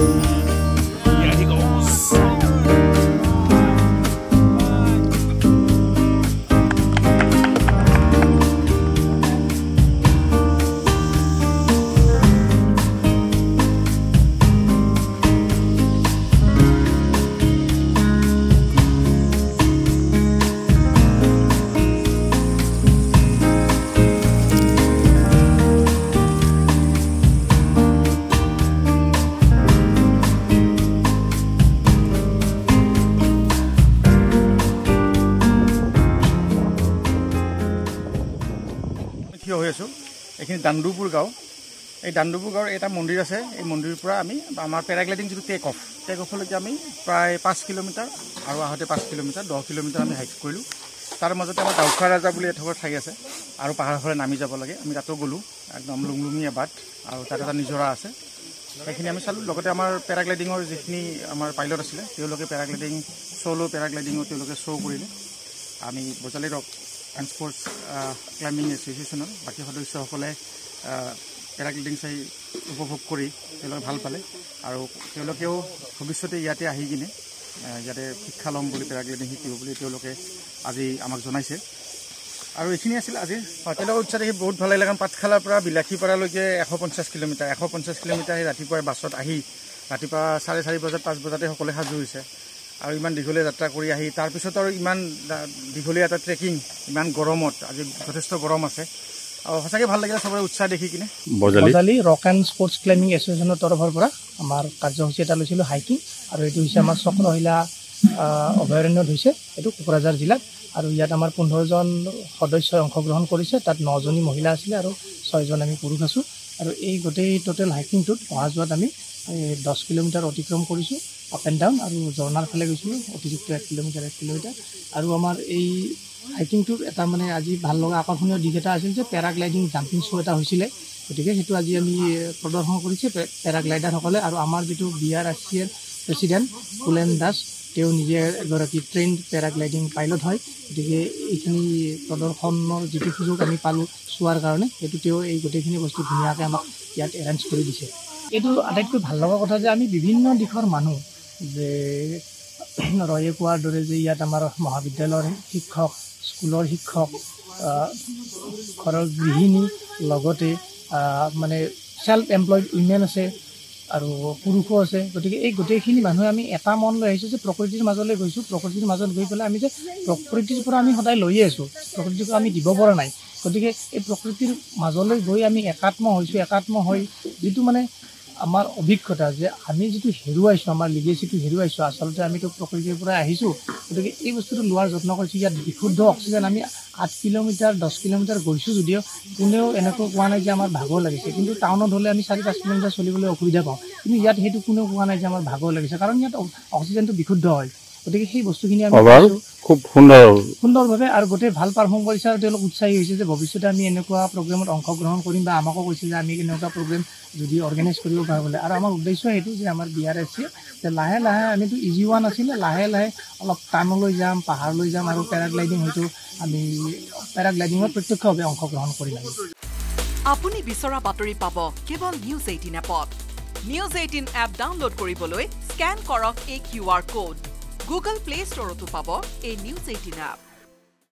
Here he goes. এইখিনি দাণ্ডুপুৰ গাঁও এই দাণ্ডুপুৰ গাঁৱৰ এটা মন্দিৰ আছে এই মন্দিৰৰ পৰা আমি আমাৰ পেৰাগ্লাইডিং যিটো টেক অফলৈকে আমি প্ৰায় 5 কিলোমিটাৰ আৰু আহোঁতে 5 কিলোমিটাৰ 10 কিলোমিটাৰ আমি হাইক কৰিলোঁ তাৰ মাজতে আমাৰ দাউখোৱা ৰাজা বুলি এঠোৰ ঠাই আছে আৰু পাহাৰৰ ফালে নামি যাব লাগে আমি তাতো গ'লোঁ একদম লুংলুঙীয়া বাট আৰু তাত এটা নিজৰা আছে সেইখিনি আমি চালোঁ লগতে আমাৰ পেৰাগ্লাইডিঙৰ যিখিনি আমাৰ পাইলট আছিলে তেওঁলোকে পেৰাগ্লাইডিং চ'ল' পেৰাগ্লাইডিঙো তেওঁলোকে শ্ব' কৰিলে আমি Bajali rock and sports climbing এছ'চিয়েশ্যনৰ বাকী সদস্যসকলে পেৰাগ্লাইডিং চাই উপভোগ কৰি তেওঁলোকে ভাল পালে আৰু তেওঁলোকেও ভৱিষ্যতে ইয়াতে আহি কিনে ইয়াতে শিক্ষা ল'ম বুলি পেৰাগ্লাইডিং শিকিব বুলি তেওঁলোকে আজি আমাক জনাইছে আৰু এইখিনি আছিল আজি তেওঁলোকৰ উৎসাহ দেখি বহুত ভাল লাগিলে কাৰণ পাঠশালাৰ পৰা বিলাসীপাৰালৈকে 150 কিলোমিটাৰ সেই ৰাতিপুৱাই বাছত আহি ৰাতিপুৱা 4:30 বজাত 5 বজাতে সকলোৱে সাজু হৈছে আৰু ইমান দীঘলীয়া যাত্ৰা কৰি আহি তাৰপিছত আৰু ইমান দীঘলীয়া এটা ট্ৰেকিং ইমান গৰমত আজি যথেষ্ট গৰম আছে আৰু সঁচাকৈ ভাল লাগিলে চবৰে উৎসাহ দেখি কিনে Bajali rock and sports climbing এছ'চিয়েশ্যনৰ তৰফৰ পৰা আমাৰ কাৰ্যসূচী এটা লৈছিলোঁ হাইকিং আৰু এইটো হৈছে আমাৰ চক্ৰশিলা অভয়াৰণ্যত হৈছে এইটো কোকৰাঝাৰ জিলাত আৰু ইয়াত আমাৰ 15জন সদস্যই অংশগ্ৰহণ কৰিছে তাত 9জনী মহিলা আছিলে আৰু 6জন আমি পুৰুষ আছোঁ আৰু এই গোটেই টোটেল হাইকিংটোত অহা যোৱাত আমি 10 কিলোমিটাৰ অতিক্ৰম কৰিছোঁ আপ এণ্ড ডাউন আৰু ঝৰ্ণাৰ ফালে গৈছিলোঁ অতিৰিক্ত 1 কিলোমিটাৰ আৰু আমাৰ এই হাইকিংটোৰ এটা মানে আজি ভাল লগা আকৰ্ষণীয় দিশ এটা আছিল যে পেৰাগ্লাইডিং জাম্পিং শ্ব' এটা হৈছিলে গতিকে সেইটো আজি আমি প্ৰদৰ্শন কৰিছে পেৰাগ্লাইডাৰসকলে আৰু আমাৰ যিটো BRSCৰ প্ৰেচিডেণ্ট কুলেন দাস তেওঁ নিজে এগৰাকী ট্ৰেইনড পেৰাগ্লাইডিং পাইলট হয় গতিকে এইখিনি প্ৰদৰ্শনৰ যিটো সুযোগ আমি পালোঁ চোৱাৰ কাৰণে সেইটো তেওঁ এই গোটেইখিনি বস্তু ধুনীয়াকৈ আমাক ইয়াত এৰেঞ্জ কৰি দিছে এইটো আটাইতকৈ ভাল লগা কথা যে আমি বিভিন্ন দিশৰ মানুহ যে ৰয়ে কোৱাৰ দৰে যে ইয়াত আমাৰ মহাবিদ্যালয়ৰ শিক্ষক স্কুলৰ শিক্ষক ঘৰৰ গৃহিণী লগতে মানে সেল্ফ এমপ্লয়ড উইমেন আছে আৰু পুৰুষো আছে গতিকে এই গোটেইখিনি মানুহে আমি এটা মন লৈ আহিছোঁ যে প্ৰকৃতিৰ মাজলৈ গৈছোঁ প্ৰকৃতিৰ মাজত গৈ পেলাই আমি যে প্ৰকৃতিৰ পৰা আমি সদায় লৈয়ে আছোঁ প্ৰকৃতিক আমি দিব পৰা নাই গতিকে এই প্ৰকৃতিৰ মাজলৈ গৈ আমি একাত্ম হৈ যিটো মানে আমাৰ অভিজ্ঞতা যে আমি যিটো হেৰুৱাইছোঁ আমাৰ লিগেচিটো হেৰুৱাইছোঁ আচলতে আমিতো প্ৰকৃতিৰ পৰা আহিছোঁ গতিকে এই বস্তুটো লোৱাৰ যত্ন কৰিছোঁ ইয়াত বিশুদ্ধ অক্সিজেন আমি 8 কিলোমিটাৰ 10 কিলোমিটাৰ গৈছোঁ যদিও কোনেও এনেকৈ কোৱা নাই যে আমাৰ ভাগৰ লাগিছে কিন্তু টাউনত হ'লে আমি 4-5 কিলোমিটাৰ চলিবলৈ অসুবিধা পাওঁ কিন্তু ইয়াত সেইটো কোনেও কোৱা নাই যে আমাৰ ভাগৰ লাগিছে কাৰণ ইয়াত অক্সিজেনটো বিশুদ্ধ হয় গতিকে সেই বস্তুখিনি আমি খুব সুন্দৰভাৱে আৰু গোটেই ভাল পাৰফৰ্ম কৰিছে আৰু তেওঁলোক উৎসাহী হৈছে যে ভৱিষ্যতে আমি এনেকুৱা প্ৰগ্ৰেমত অংশগ্ৰহণ কৰিম বা আমাকো কৈছে যে আমি এনেকুৱা প্ৰগ্ৰেম যদি অৰ্গেনাইজ কৰিব পাৰোঁ বোলে আৰু আমাৰ উদ্দেশ্য সেইটো যে আমাৰ BRSC যে লাহে লাহে আমিতো ইজি ওৱান আছিলে লাহে লাহে অলপ টানলৈ যাম পাহাৰলৈ যাম আৰু পেৰাগ্লাইডিং হয়তো আমি পেৰাগ্লাইডিঙত প্ৰত্যক্ষভাৱে অংশগ্ৰহণ কৰিম আপুনি বিচৰা বাতৰি পাব কেৱল নিউজ 18 এপত নিউজ 18 এপ ডাউনলোড কৰিবলৈ স্কেন কৰক এই QR code Google Play Store to পাব এই নিউজ 18 এপ